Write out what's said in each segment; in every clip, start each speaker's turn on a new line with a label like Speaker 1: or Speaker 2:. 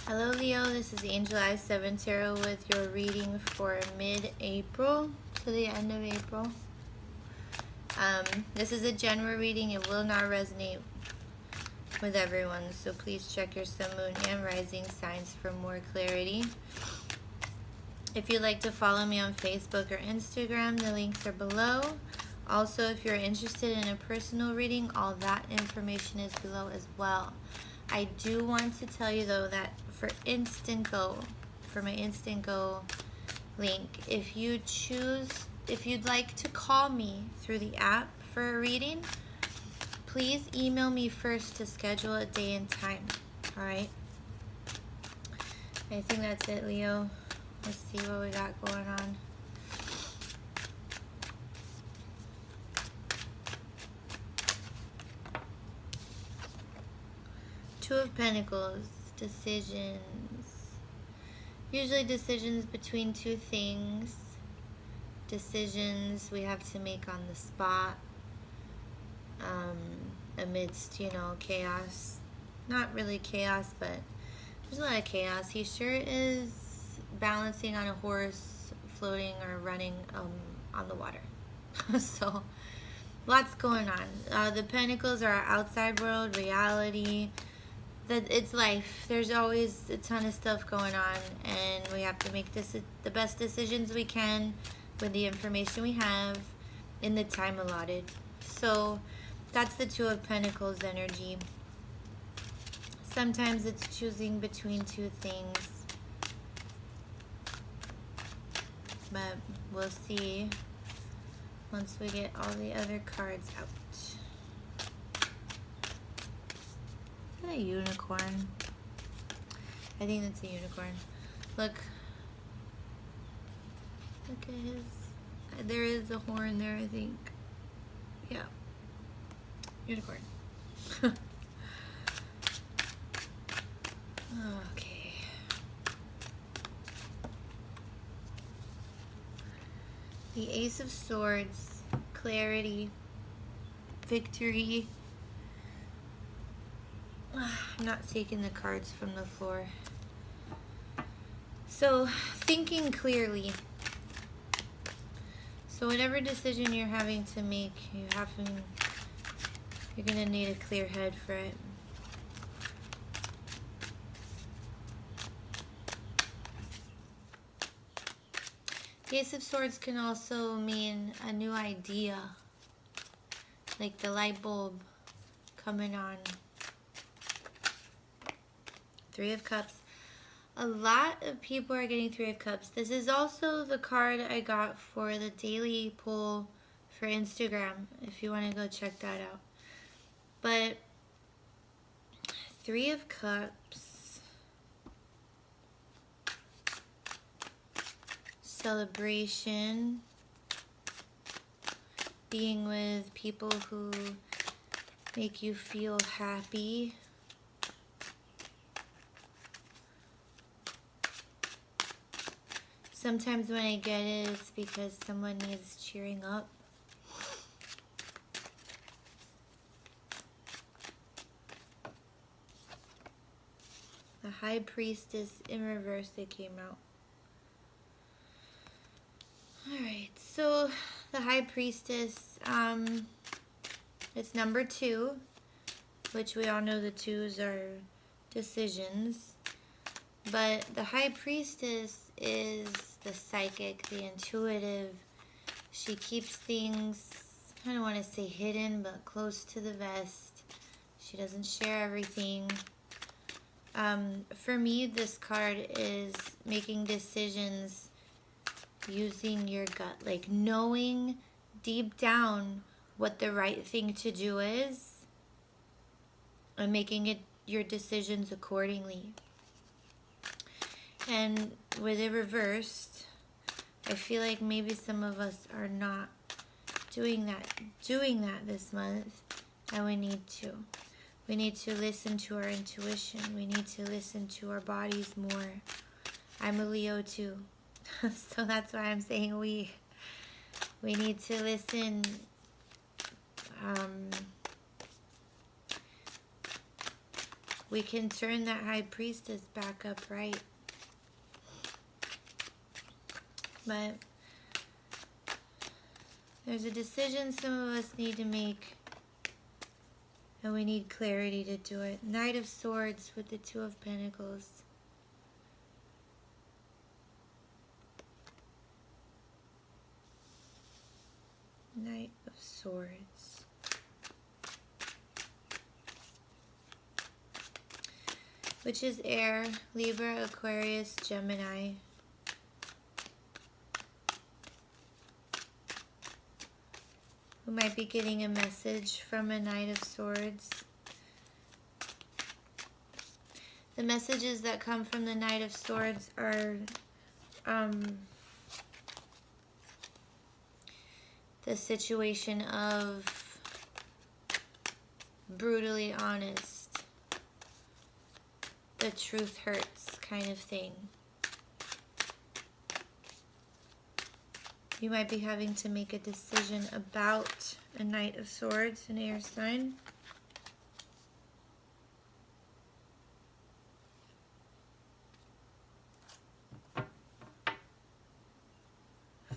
Speaker 1: Hello Leo, this is Angel Eye 7 Tarot with your reading for mid-April to the end of April. This is a general reading. It will not resonate with everyone, so please check your sun, moon, and rising signs for more clarity. If you'd like to follow me on Facebook or Instagram, the links are below. Also, if you're interested in a personal reading, all that information is below as well. I do want to tell you though that for Instantgo, for my Instantgo link, if you'd like to call me through the app for a reading, please email me first to schedule a day and time. All right. I think that's it, Leo. Let's see what we got going on. Two of Pentacles, decisions. Usually decisions between two things. Decisions we have to make on the spot. Amidst, chaos. Not really chaos, but there's a lot of chaos. He sure is balancing on a horse, floating or running on the water. So, lots going on. The Pentacles are our outside world, reality. It's life. There's always a ton of stuff going on, and we have to make the best decisions we can with the information we have in the time allotted. So that's the Two of Pentacles energy. Sometimes it's choosing between two things, but we'll see once we get all the other cards out. Is that a unicorn? I think that's a unicorn. Look at his, there is a horn there, I think. Yeah, unicorn. Okay. The Ace of Swords, clarity, victory. I'm not taking the cards from the floor. So, thinking clearly. So whatever decision you're having to make, you're gonna need a clear head for it. The Ace of Swords can also mean a new idea, like the light bulb coming on. Three of Cups. A lot of people are getting Three of Cups. This is also the card I got for the daily poll for Instagram, if you want to go check that out. But Three of Cups, celebration, being with people who make you feel happy. Sometimes when I get it, it's because someone needs cheering up. The High Priestess in reverse, they came out. Alright, so the High Priestess, it's number 2, which we all know the 2s are decisions. But the High Priestess is the psychic, the intuitive. She keeps things, I don't want to say hidden, but close to the vest. She doesn't share everything. For me, this card is making decisions using your gut, like knowing deep down what the right thing to do is and making it your decisions accordingly. And with it reversed, I feel like maybe some of us are not doing that this month, and we need to. We need to listen to our intuition. We need to listen to our bodies more. I'm a Leo too, so that's why I'm saying we need to listen. we can turn that High Priestess back upright. But there's a decision some of us need to make, and we need clarity to do it. Knight of Swords with the Two of Pentacles. Knight of Swords. Which is air, Libra, Aquarius, Gemini. We might be getting a message from a Knight of Swords. The messages that come from the Knight of Swords are the situation of brutally honest, the truth hurts kind of thing. You might be having to make a decision about a Knight of Swords, an air sign.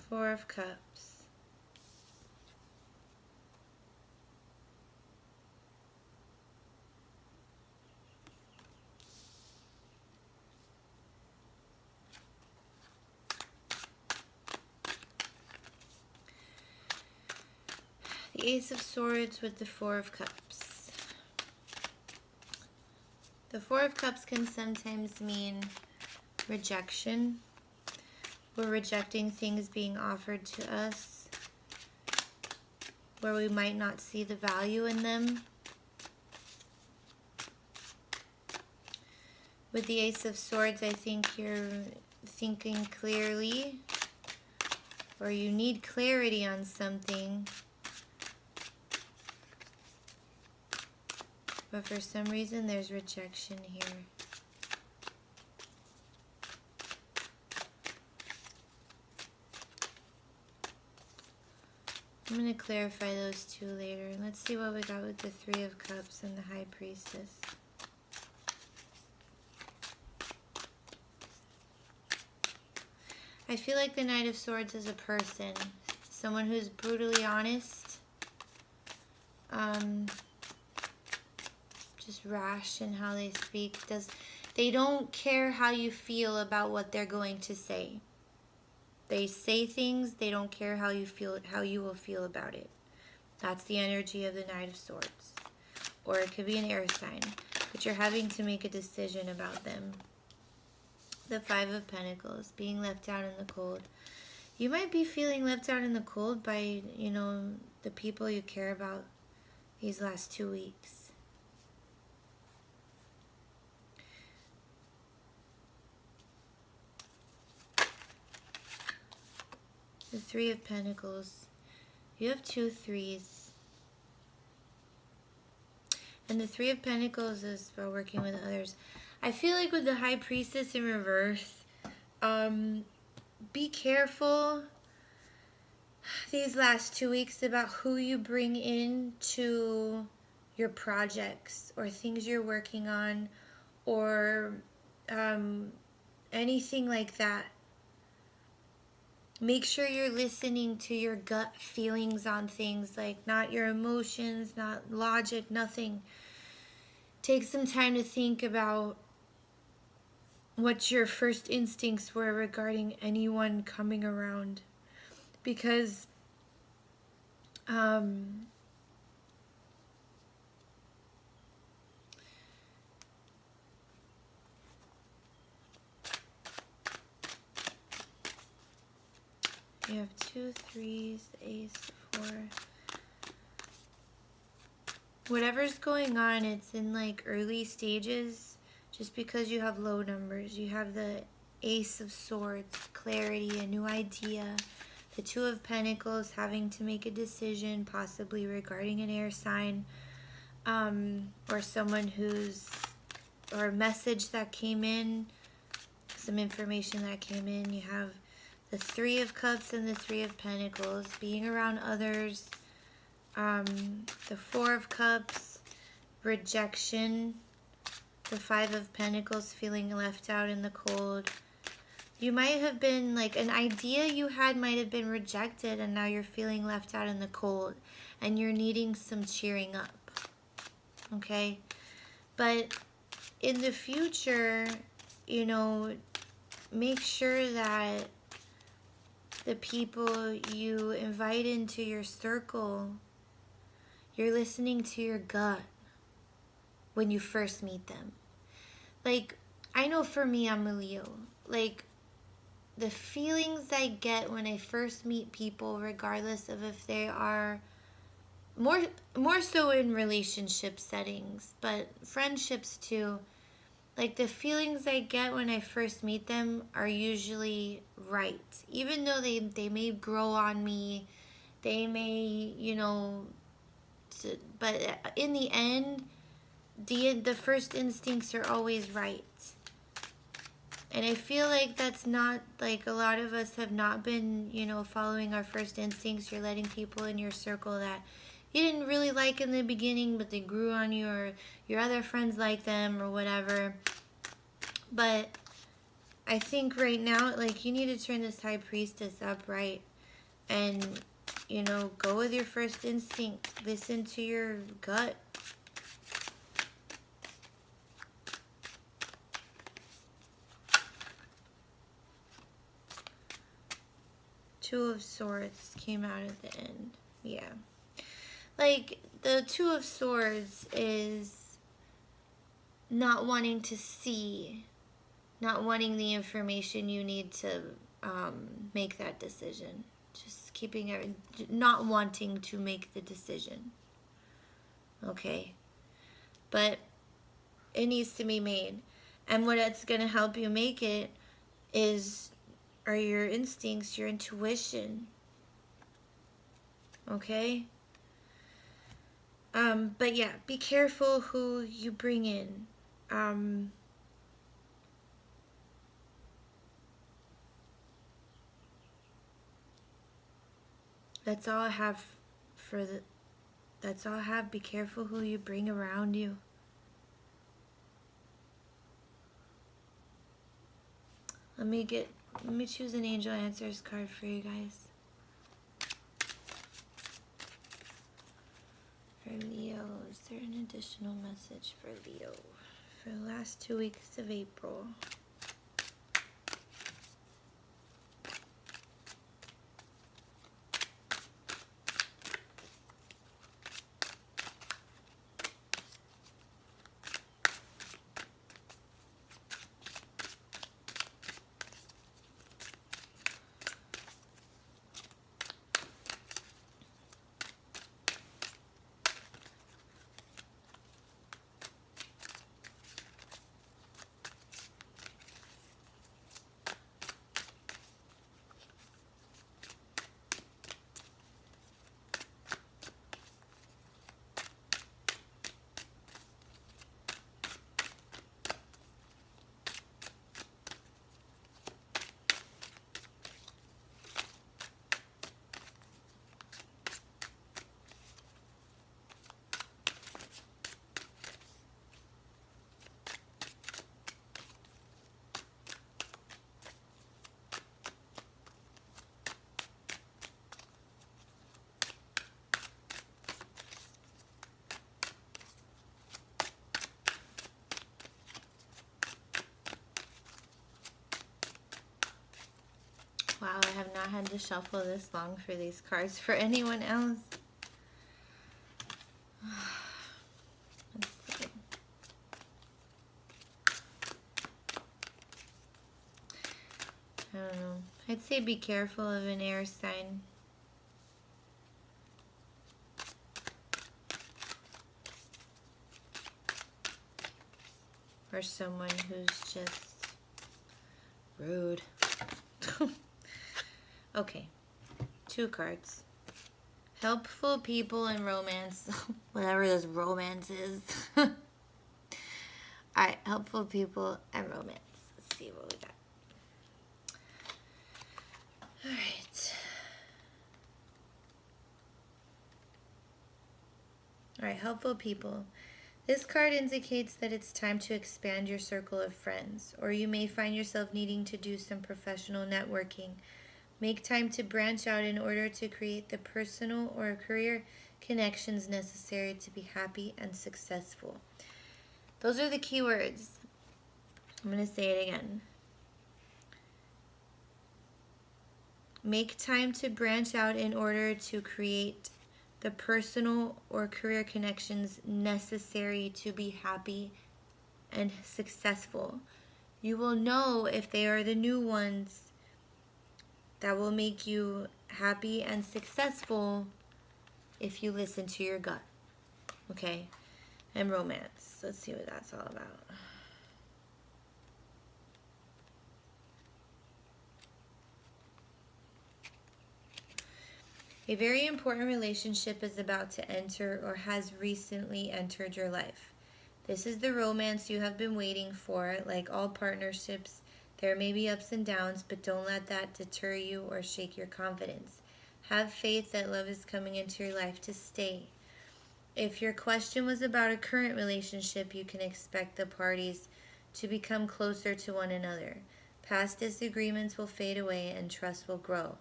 Speaker 1: Four of Cups. The Ace of Swords with the Four of Cups. The Four of Cups can sometimes mean rejection. We're rejecting things being offered to us where we might not see the value in them. With the Ace of Swords, I think you're thinking clearly, or you need clarity on something. But for some reason, there's rejection here. I'm going to clarify those two later. Let's see what we got with the Three of Cups and the High Priestess. I feel like the Knight of Swords is a person. Someone who's brutally honest. Just rash in how they speak. They don't care how you feel about what they're going to say. They say things, they don't care how you feel, how you will feel about it. That's the energy of the Knight of Swords. Or it could be an air sign, but you're having to make a decision about them. The Five of Pentacles, being left out in the cold. You might be feeling left out in the cold by, you know, the people you care about these last 2 weeks. The Three of Pentacles. You have 2 threes. And the Three of Pentacles is about working with others. I feel like with the High Priestess in reverse, be careful these last 2 weeks about who you bring into your projects or things you're working on or anything like that. Make sure you're listening to your gut feelings on things, like not your emotions, not logic, nothing. Take some time to think about what your first instincts were regarding anyone coming around. Because you have 2 threes, the Ace, 4. Whatever's going on, it's in like early stages. Just because you have low numbers, you have the Ace of Swords, clarity, a new idea. The Two of Pentacles, having to make a decision, possibly regarding an air sign, or someone or a message that came in, some information that came in. You have the Three of Cups and the Three of Pentacles, being around others. The Four of Cups, rejection. The Five of Pentacles, feeling left out in the cold. You might have been, like, an idea you had might have been rejected, and now you're feeling left out in the cold, and you're needing some cheering up. Okay? But in the future, you know, make sure that the people you invite into your circle, you're listening to your gut when you first meet them. Like, I know for me, I'm a Leo. Like, the feelings I get when I first meet people, regardless of if they are more so in relationship settings, but friendships too, like the feelings I get when I first meet them are usually right. Even though they may grow on me, they may, you know, but in the end, the first instincts are always right. And I feel like that's not, like, a lot of us have not been, you know, following our first instincts. You're letting people in your circle that you didn't really like in the beginning, but they grew on you, or your other friends like them or whatever. But I think right now, like, you need to turn this High Priestess up, right? And, you know, go with your first instinct. Listen to your gut. Two of Swords came out at the end. Yeah. Like, the Two of Swords is not wanting to see, not wanting the information you need to make that decision. Just keeping it, not wanting to make the decision. Okay? But it needs to be made. And what it's going to help you make it are your instincts, your intuition. Okay? But yeah, be careful who you bring in. That's all I have that's all I have. Be careful who you bring around you. Let me choose an Angel Answers card for you guys. For Leo, is there an additional message for Leo for the last 2 weeks of April? Wow, I have not had to shuffle this long for these cards for anyone else. Let's see. I don't know. I'd say be careful of an air sign. Or someone who's just rude. Okay, 2 cards. Helpful people in romance. Whatever this romance is. Alright, helpful people and romance. Let's see what we got. Alright. Alright, helpful people. This card indicates that it's time to expand your circle of friends, or you may find yourself needing to do some professional networking. Make time to branch out in order to create the personal or career connections necessary to be happy and successful. Those are the key words. I'm going to say it again. Make time to branch out in order to create the personal or career connections necessary to be happy and successful. You will know if they are the new ones that will make you happy and successful if you listen to your gut. Okay? And romance. Let's see what that's all about. A very important relationship is about to enter or has recently entered your life. This is the romance you have been waiting for. Like all partnerships, there may be ups and downs, but don't let that deter you or shake your confidence. Have faith that love is coming into your life to stay. If your question was about a current relationship, you can expect the parties to become closer to one another. Past disagreements will fade away and trust will grow.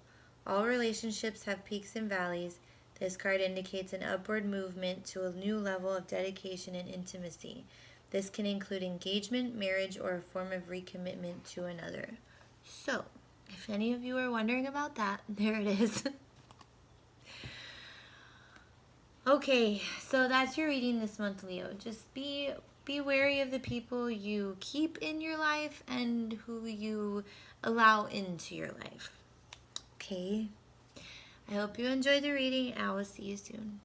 Speaker 1: All relationships have peaks and valleys. This card indicates an upward movement to a new level of dedication and intimacy. This can include engagement, marriage, or a form of recommitment to another. So, if any of you are wondering about that, there it is. Okay, so that's your reading this month, Leo. Just be wary of the people you keep in your life and who you allow into your life. Okay. I hope you enjoyed the reading. I will see you soon.